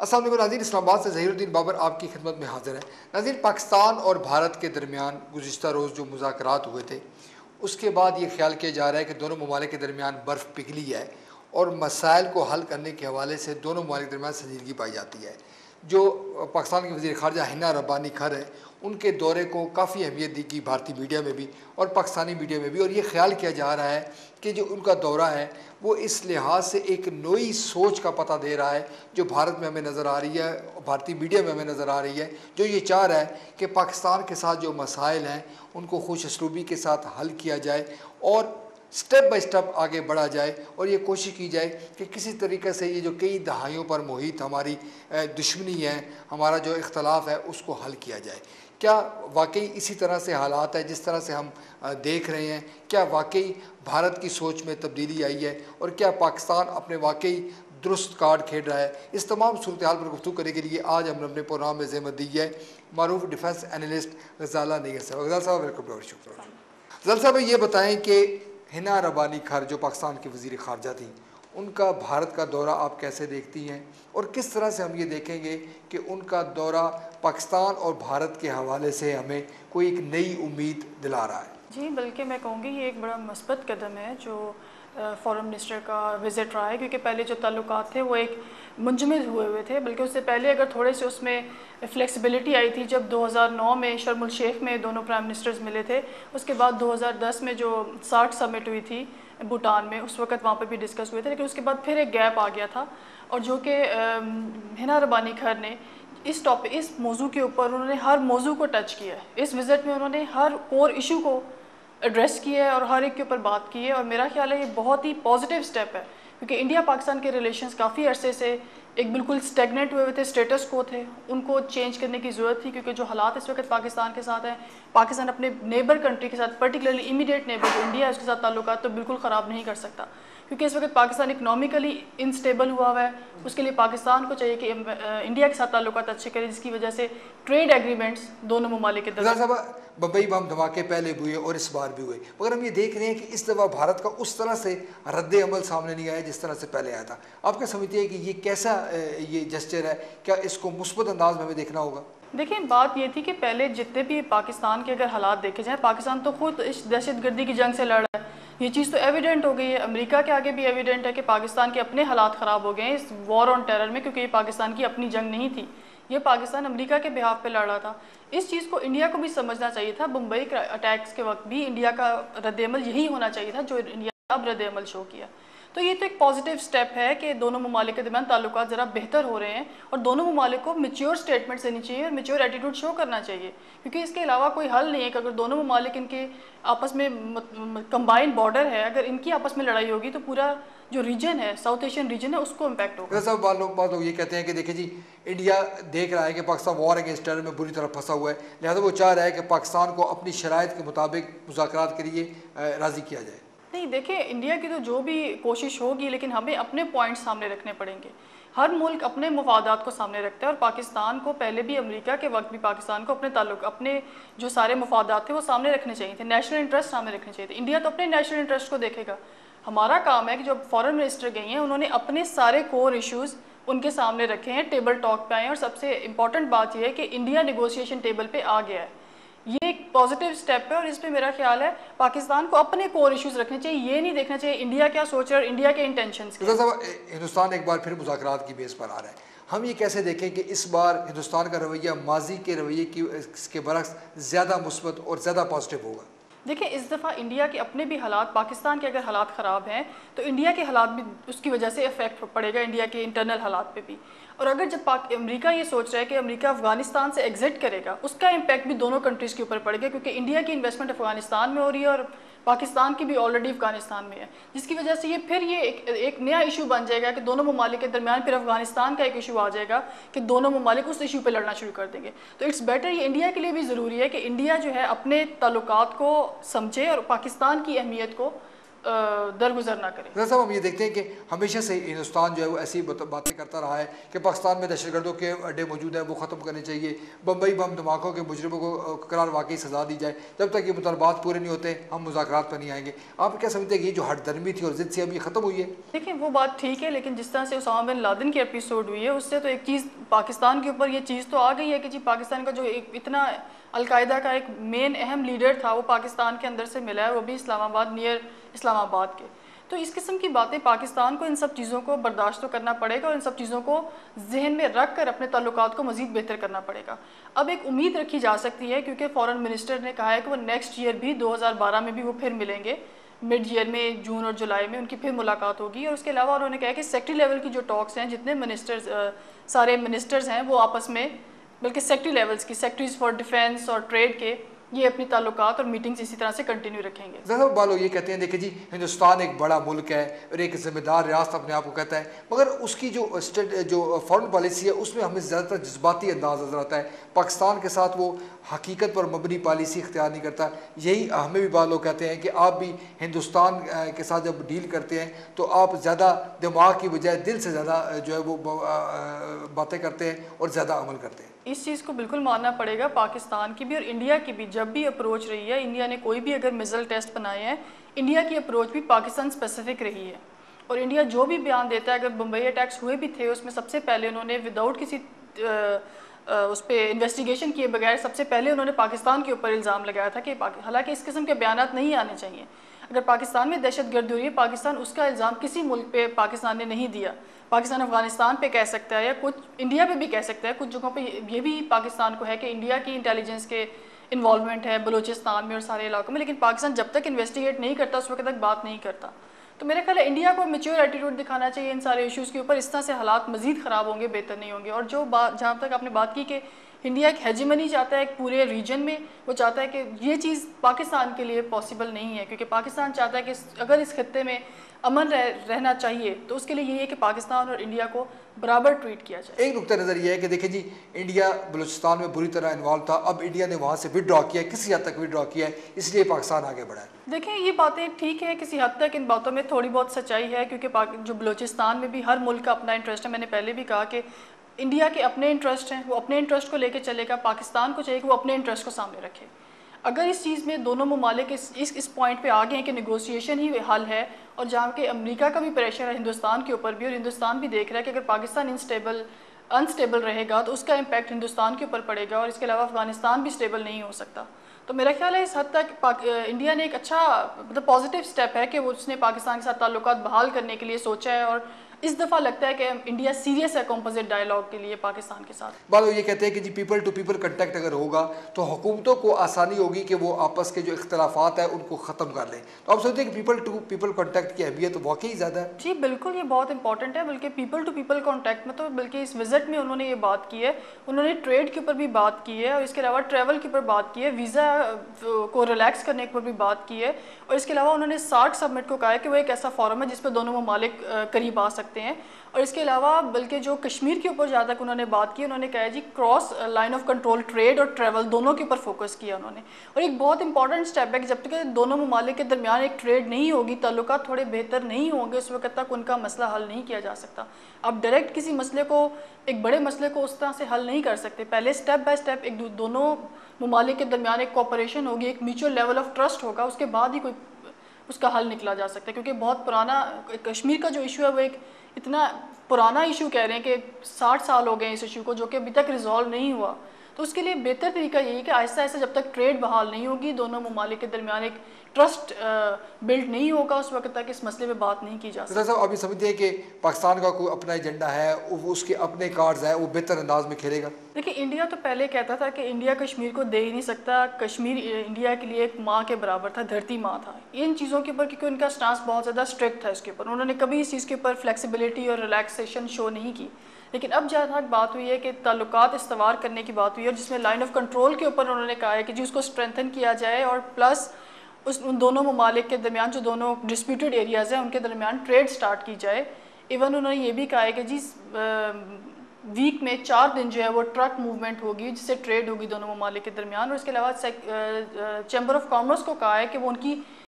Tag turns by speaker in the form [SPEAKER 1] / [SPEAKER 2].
[SPEAKER 1] अस्सलाम वालेकुम नाज़रीन, इस्लामाबाद से ज़हीरुद्दीन बाबर आपकी खिदमत में हाजिर है। नाज़रीन, पाकिस्तान और भारत के दरमियान गुज़िश्ता रोज़ जो मुज़ाकरात हुए थे, उसके बाद ये ख्याल किया जा रहा है कि दोनों ममालिक के दरमियान बर्फ़ पिघली है और मसाइल को हल करने के हवाले से दोनों ममालिक के दरमियान संजीदगी पाई जाती है। जो पाकिस्तान के वज़ीर ख़ारजा हिना रब्बानी खर है, उनके दौरे को काफ़ी अहमियत दी गई भारतीय मीडिया में भी और पाकिस्तानी मीडिया में भी, और ये ख्याल किया जा रहा है कि जो उनका दौरा है वो इस लिहाज से एक नई सोच का पता दे रहा है जो भारत में हमें नज़र आ रही है, भारतीय मीडिया में हमें नज़र आ रही है, जो ये चाह रहा है कि पाकिस्तान के साथ जो मसाइल हैं उनको खुश असलूबी के साथ हल किया जाए और स्टेप बाय स्टेप आगे बढ़ा जाए और ये कोशिश की जाए कि किसी तरीके से ये जो कई दहाइयों पर मुहित हमारी दुश्मनी है, हमारा जो इख्तलाफ है, उसको हल किया जाए। क्या वाकई इसी तरह से हालात है जिस तरह से हम देख रहे हैं? क्या वाकई भारत की सोच में तब्दीली आई है और क्या पाकिस्तान अपने वाकई दुरुस्त कार्ड खेल रहा है? इस तमाम सूरत हाल पर गुफ्तगू करने के लिए आज हमने अपने प्रोग्राम में ज़हमत दी है मारूफ डिफेंस एनालिस्ट गजाला नैयर साहब। गजाला साहब, वेलकम टू आवर शो। गजाला साहब, ये बताएं कि हिना रब्बानी खर जो पाकिस्तान की वज़ीर ख़ारजा थी, उनका भारत का दौरा आप कैसे देखती हैं और किस तरह से हम ये देखेंगे कि उनका दौरा पाकिस्तान और भारत के हवाले से हमें कोई एक नई उम्मीद दिला रहा है?
[SPEAKER 2] जी, बल्कि मैं कहूँगी ये एक बड़ा मस्बत कदम है जो फॉरेन मिनिस्टर का विज़िट रहा है, क्योंकि पहले जो ताल्लुकात थे वो एक मुंजमद हुए थे। बल्कि उससे पहले अगर थोड़े से उसमें फ्लेक्सिबिलिटी आई थी जब 2009 में शर्म उल शेख में दोनों प्राइम मिनिस्टर्स मिले थे। उसके बाद 2010 में जो 60 समिट हुई थी भूटान में, उस वक्त वहाँ पर भी डिस्कस हुए थे, लेकिन उसके बाद फिर एक गैप आ गया था। और जो कि हिना रब्बानी खर ने इस मौजू के ऊपर उन्होंने हर मौजू को टच किया है। इस विज़िट में उन्होंने हर कोर इशू को एड्रेस किया है और हर एक के ऊपर बात की है, और मेरा ख्याल है ये बहुत ही पॉजिटिव स्टेप है, क्योंकि इंडिया पाकिस्तान के रिलेशंस काफ़ी अरसे से एक बिल्कुल स्टेगनेट हुए थे, स्टेटस को थे, उनको चेंज करने की ज़रूरत थी। क्योंकि जो हालात इस वक्त पाकिस्तान के साथ हैं, पाकिस्तान अपने नेबर कंट्री के साथ, पर्टिकुलरली इमीडिएट नेबर जो इंडिया है उसके साथ ताल्लुकात तो बिल्कुल ख़राब नहीं कर सकता, क्योंकि इस वक्त पाकिस्तान इकनॉमिकली इनस्टेबल हुआ है। उसके लिए पाकिस्तान को चाहिए कि इंडिया के साथ ताल्लुकात अच्छे करें, जिसकी वजह से ट्रेड एग्रीमेंट्स दोनों ममालिक के दरमियान।
[SPEAKER 1] बम्बई बम धमाके पहले भी हुए और इस बार भी हुए, मगर हम ये देख रहे हैं कि इस दफ़ा भारत का उस तरह से रद्द अमल सामने नहीं आया जिस तरह से पहले आया था। आप क्या समझते हैं कि ये कैसा ये जेस्चर है? क्या इसको मुस्बत अंदाज में हमें देखना होगा?
[SPEAKER 2] देखिए, बात ये थी कि पहले जितने भी पाकिस्तान के अगर हालात देखे जाएँ, पाकिस्तान तो खुद इस दहशतगर्दी की जंग से लड़ रहा है। ये चीज़ तो एविडेंट हो गई है, अमेरिका के आगे भी एविडेंट है कि पाकिस्तान के अपने हालात ख़राब हो गए हैं इस वॉर ऑन टेरर में, क्योंकि ये पाकिस्तान की अपनी जंग नहीं थी, ये पाकिस्तान अमेरिका के बिहाफ पे लड़ रहा था। इस चीज़ को इंडिया को भी समझना चाहिए था। मुंबई अटैक्स के वक्त भी इंडिया का रद्द-ए-अमल यही होना चाहिए था जो इंडिया ने अब रद्द-ए-अमल शो किया। तो ये तो एक पॉजिटिव स्टेप है कि दोनों ममालिक के दरमियान ताल्लुकात ज़रा बेहतर हो रहे हैं और दोनों ममालिक को मैच्योर स्टेटमेंट्स देनी चाहिए और मैच्योर एटीट्यूड शो करना चाहिए, क्योंकि इसके अलावा कोई हल नहीं है कि अगर दोनों ममालिक इनके आपस में कंबाइंड बॉर्डर है, अगर इनकी आपस में लड़ाई होगी तो पूरा जो रीजन है, साउथ एशियन रीजन है, उसको इम्पैक्ट होगा।
[SPEAKER 1] सब बहुत लोग ये कहते हैं कि देखिए जी, इंडिया देख रहा है कि पाकिस्तान वॉर अगेंस्ट टेरर में बुरी तरह फंसा हुआ है, लिहाजा वो चाह रहा है कि पाकिस्तान को अपनी शराइत के मुताबिक मुज़ाकरात के लिए राज़ी किया जाए।
[SPEAKER 2] नहीं, देखिए, इंडिया की तो जो भी कोशिश होगी, लेकिन हमें अपने पॉइंट्स सामने रखने पड़ेंगे। हर मुल्क अपने मफादात को सामने रखता है और पाकिस्तान को पहले भी, अमेरिका के वक्त भी पाकिस्तान को अपने जो सारे मफादात थे वो सामने रखने चाहिए थे, नेशनल इंटरेस्ट सामने रखने चाहिए थे। इंडिया तो अपने नेशनल इंटरेस्ट को देखेगा। हमारा काम है कि जो फॉरेन मिनिस्टर गई हैं उन्होंने अपने सारे कोर इशूज़ उनके सामने रखे हैं, टेबल टॉक पे आए हैं, और सबसे इंपॉर्टेंट बात यह है कि इंडिया नेगोशिएशन टेबल पे आ गया है। ये एक पॉजिटिव स्टेप है और इस पे मेरा ख्याल है पाकिस्तान को अपने कोर इश्यूज रखने चाहिए, ये नहीं देखना चाहिए इंडिया क्या सोच रहा है और इंडिया के इंटेंशंस क्या।
[SPEAKER 1] हिंदुस्तान एक बार फिर मुज़ाकरात की बेस पर आ रहा है, हम ये कैसे देखें कि इस बार हिंदुस्तान का रवैया माजी के रवैये के बरक्स ज़्यादा मुस्बत और ज़्यादा पॉजिटिव होगा? देखिए,
[SPEAKER 2] इस दफ़ा इंडिया के अपने भी हालात, पाकिस्तान के अगर हालात ख़राब हैं तो इंडिया के हालात भी उसकी वजह से इफेक्ट पड़ेगा इंडिया के इंटरनल हालात पे भी। और अगर जब अमेरिका ये सोच रहा है कि अमेरिका अफगानिस्तान से एग्जिट करेगा, उसका इम्पैक्ट भी दोनों कंट्रीज़ के ऊपर पड़ेगा, क्योंकि इंडिया की इन्वेस्टमेंट अफगानिस्तान में हो रही है और पाकिस्तान की भी ऑलरेडी अफगानिस्तान में है, जिसकी वजह से ये एक नया इशू बन जाएगा कि दोनों ममालिक के दरमियान फिर अफगानिस्तान का एक इशू आ जाएगा कि दोनों ममालिक उस इशू पे लड़ना शुरू कर देंगे। तो इट्स बेटर, ये इंडिया के लिए भी ज़रूरी है कि इंडिया जो है अपने ताल्लुकात को समझे और पाकिस्तान की अहमियत को दरगुजर ना करें।
[SPEAKER 1] डॉक्टर साहब, हम ये देखते हैं कि हमेशा से हिंदुस्तान जो है वो ऐसी बातें करता रहा है कि पाकिस्तान में दहशतगर्दों के अड्डे मौजूद हैं, वो ख़त्म करने चाहिए, बम्बई बम धमाकों के मुजरिमों को करार वाकई सज़ा दी जाए, जब तक ये मुतालबात पूरे नहीं होते हम मुज़ाकरात पर नहीं आएंगे। आप क्या समझते हैं कि ये जो हटदर्मी थी और ज़िद से अभी ख़त्म हुई है?
[SPEAKER 2] देखिए वो बात ठीक है, लेकिन जिस तरह से उसामा बिन लादेन की एपिसोड हुई है उससे तो एक चीज़ पाकिस्तान के ऊपर ये चीज़ तो आ गई है कि जी पाकिस्तान का जो एक इतना अलकायदा का एक मेन अहम लीडर था वो पाकिस्तान के अंदर से मिला है, वो भी इस्लामाबाद, नियर इस्लामाबाद के। तो इस किस्म की बातें पाकिस्तान को इन सब चीज़ों को बर्दाश्त तो करना पड़ेगा और इन सब चीज़ों को जहन में रख कर अपने ताल्लुकात को मज़ीद बेहतर करना पड़ेगा। अब एक उम्मीद रखी जा सकती है क्योंकि फ़ॉरेन मिनिस्टर ने कहा है कि वो नेक्स्ट ईयर भी 2012 में भी वो फिर मिलेंगे, मिड ईयर में जून और जुलाई में उनकी फिर मुलाकात होगी। और उसके अलावा उन्होंने कहा कि सेक्रेटरी लेवल की जो टॉक्स हैं, जितने मिनिस्टर्स सारे मिनिस्टर्स हैं वो आपस में, बल्कि सेक्रेटरी लेवल्स की, सेक्रेटरीज फॉर डिफेंस और ट्रेड के, ये अपनी ताल्लुकात और मीटिंग्स इसी तरह से कंटिन्यू रखेंगे।
[SPEAKER 1] ज़्यादा बालो ये कहते हैं, देखिए जी हिंदुस्तान एक बड़ा मुल्क है और एक ज़िम्मेदार रियासत अपने आप को कहता है, मगर उसकी जो फॉरेन पॉलिसी है उसमें हमें ज़्यादातर जज्बाती अंदाज नज़र आता है। पाकिस्तान के साथ वो हकीकत पर मबनी पॉलिसी इख्तियार नहीं करता। यही हमें भी बात लोग कहते हैं कि आप भी हिंदुस्तान के साथ जब डील करते हैं तो आप ज़्यादा दिमाग की बजाय दिल से ज़्यादा जो है वो बातें करते हैं और ज़्यादा अमल करते हैं।
[SPEAKER 2] इस चीज़ को बिल्कुल मानना पड़ेगा पाकिस्तान की भी और इंडिया की भी। जब भी अप्रोच रही है, इंडिया ने कोई भी अगर मिसाइल टेस्ट बनाए हैं, इंडिया की अप्रोच भी पाकिस्तान स्पेसिफिक रही है। और इंडिया जो भी बयान देता है, अगर बम्बई अटैक्स हुए भी थे उसमें सबसे पहले उन्होंने विदाउट किसी उस पर इन्वेस्टिगेशन किए बगैर सबसे पहले उन्होंने पाकिस्तान के ऊपर इल्ज़ाम लगाया था कि हालांकि इस किस्म के बयान नहीं आने चाहिए। अगर पाकिस्तान में दहशतगर्दी हो रही है, पाकिस्तान उसका इल्ज़ाम किसी मुल्क पे पाकिस्तान ने नहीं दिया। पाकिस्तान अफगानिस्तान पे कह सकता है या कुछ इंडिया पे भी कह सकता है, कुछ जगहों पे ये भी पाकिस्तान को है कि इंडिया की इंटेलिजेंस के इन्वॉल्वमेंट है बलूचिस्तान में और सारे इलाकों में, लेकिन पाकिस्तान जब तक इन्वेस्टिगेट नहीं करता उस वक्त तक बात नहीं करता। तो मेरा ख्याल है इंडिया को मैच्योर एटीट्यूड दिखाना चाहिए इन सारे इश्यूज़ के ऊपर। इस तरह से हालात मज़ीद ख़राब होंगे, बेहतर नहीं होंगे। और जो बात, जहाँ तक आपने बात की कि इंडिया एक हेजिमनी चाहता है एक पूरे रीजन में, वो चाहता है कि ये चीज़ पाकिस्तान के लिए पॉसिबल नहीं है, क्योंकि पाकिस्तान चाहता है कि अगर इस खत्ते में अमन रहना चाहिए तो उसके लिए यही है कि पाकिस्तान और इंडिया को बराबर ट्रीट किया जाए।
[SPEAKER 1] एक नुकता नज़र ये है कि देखिए जी, इंडिया बलूचिस्तान में बुरी तरह इन्वॉल्व था, अब इंडिया ने वहाँ से विड्रॉ किया, किसी हद तक विड्रॉ किया है, इसलिए पाकिस्तान आगे बढ़ा है।
[SPEAKER 2] देखें ये बातें ठीक है, किसी हद तक इन बातों में थोड़ी बहुत सच्चाई है, क्योंकि जो बलूचिस्तान में भी हर मुल्क का अपना इंटरेस्ट है। मैंने पहले भी कहा कि इंडिया के अपने इंटरेस्ट हैं, वो अपने इंटरेस्ट को लेकर चलेगा। पाकिस्तान को चाहिए कि वो अपने इंटरेस्ट को सामने रखे। अगर इस चीज़ में दोनों ममालिक इस पॉइंट पे आ गए हैं कि नेगोशिएशन ही हल है, और जहाँ के अमेरिका का भी प्रेशर है हिंदुस्तान के ऊपर भी, और हिंदुस्तान भी देख रहा है कि अगर पाकिस्तान अनस्टेबल रहेगा तो उसका इम्पैक्ट हिंदुस्तान के ऊपर पड़ेगा, और इसके अलावा अफगानिस्तान भी स्टेबल नहीं हो सकता। तो मेरा ख्याल है इस हद तक इंडिया ने एक अच्छा मतलब पॉजिटिव स्टेप है कि वो उसने पाकिस्तान के साथ ताल्लुकात बहाल करने के लिए सोचा है, और इस दफ़ा लगता है कि इंडिया सीरियस है कॉम्पोजिट डायलॉग के लिए पाकिस्तान के साथ।
[SPEAKER 1] बात ये कहते हैं कि जी पीपल टू पीपल कंटेक्ट अगर होगा तो हुकूमतों को आसानी होगी कि वो आपस के जो इख्तलाफात है उनको ख़त्म कर लें। तो आप सोचते हैं कि पीपल टू पीपल कॉन्टैक्ट की अहमियत तो वाकई ज़्यादा है?
[SPEAKER 2] जी बिल्कुल, ये बहुत इंपॉर्टेंट है। बल्कि पीपल टू पीपल कॉन्टैक्ट में तो बल्कि इस विज़िट में उन्होंने ये बात की है, उन्होंने ट्रेड के ऊपर भी बात की है, और इसके अलावा ट्रैवल के ऊपर बात की है, वीज़ा को रिलैक्स करने के ऊपर भी बात की है, और इसके अलावा उन्होंने सार्क समिट को कहा है कि वो एक ऐसा फॉरम है जिस पर दोनों ममालिक करीब आ सकते हैं। और इसके अलावा बल्कि जो कश्मीर के ऊपर ज़्यादा तक उन्होंने बात की, उन्होंने कहा जी cross line of control trade और ट्रैवल दोनों के ऊपर फोकस किया उन्होंने। और एक बहुत इंपॉर्टेंट स्टेप है कि जब तक दोनों ममालिक के दरमियान एक ट्रेड नहीं होगी, ताल्लुकात थोड़े बेहतर नहीं होंगे, उस वक्त तक उनका मसला हल नहीं किया जा सकता। आप डायरेक्ट किसी मसले को, एक बड़े मसले को उस तरह से हल नहीं कर सकते। पहले स्टेप बाय स्टेप एक दोनों ममालिक के दरमियान एक कोऑपरेशन होगी, एक म्यूचुअल लेवल ऑफ ट्रस्ट होगा, उसके बाद ही कोई उसका हल निकला जा सकता है। क्योंकि बहुत पुराना कश्मीर का जो इशू है वो एक इतना पुराना इशू कह रहे हैं कि 60 साल हो गए इस इशू को, जो कि अभी तक रिजॉल्व नहीं हुआ। तो उसके लिए बेहतर तरीका यही है कि आहिस्ता आहिस्ता जब तक ट्रेड बहाल नहीं होगी, दोनों ममालिक के दरमियान एक ट्रस्ट बिल्ड नहीं होगा, उस वक्त तक इस मसले में बात नहीं की जा सकती।
[SPEAKER 1] साहब अभी समझते हैं कि पाकिस्तान का कोई अपना एजेंडा है, उसके अपने कार्ड्स है, वो बेहतर अंदाज में खेलेगा?
[SPEAKER 2] देखिए इंडिया तो पहले कहता था कि इंडिया कश्मीर को दे ही नहीं सकता, कश्मीर इंडिया के लिए एक माँ के बराबर था, धरती माँ था। इन चीज़ों के ऊपर क्योंकि उनका स्टांस बहुत ज़्यादा स्ट्रिक्ट था, इसके ऊपर उन्होंने कभी इस चीज़ के ऊपर फ्लेक्सिबिलिटी और रिलैक्सेशन शो नहीं की। लेकिन अब जहाँ तक बात हुई है कि ताल्लुकात इस्तवार करने की बात हुई है, जिसमें लाइन ऑफ कंट्रोल के ऊपर उन्होंने कहा है कि जी उसको स्ट्रेंथन किया जाए, और प्लस उन दोनों ममालिक के दरमियान जो दोनों डिस्प्यूटेड एरियाज़ हैं उनके दरमियान ट्रेड स्टार्ट की जाए। इवन उन्होंने ये भी कहा है कि जी वीक में 4 दिन जो है वो ट्रक मूवमेंट होगी, जिससे ट्रेड होगी दोनों ममालिक के दरमियान। और इसके अलावा चैम्बर ऑफ कॉमर्स को कहा है कि वो उनकी